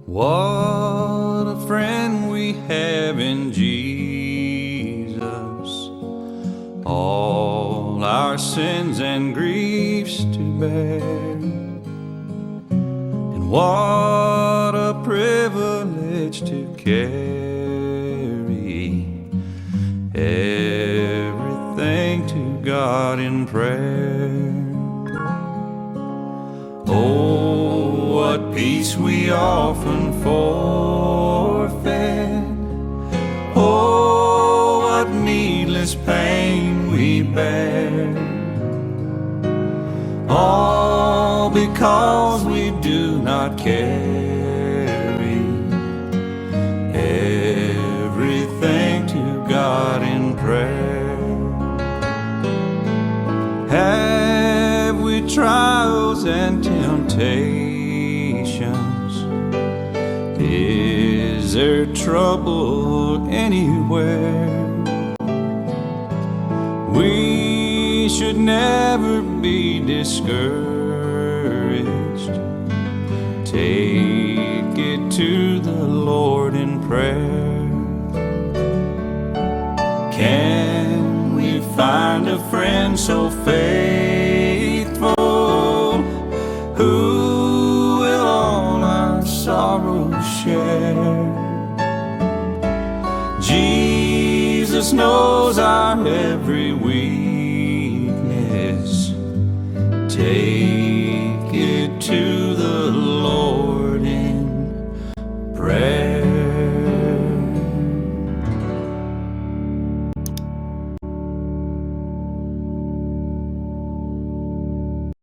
What a friend we have in Jesus, all our sins and griefs to bear. And what a privilege to carry everything to God in prayer. Oh, what peace we often forfeit. Oh, what needless pain we bear. All because we do not carry everything to God in prayer. Have we trials and temptations? Is there trouble anywhere? We should never be discouraged. Take it to the Lord in prayer. Can we find a friend so faithful, who will all our sorrows share? Jesus knows our every weakness. Take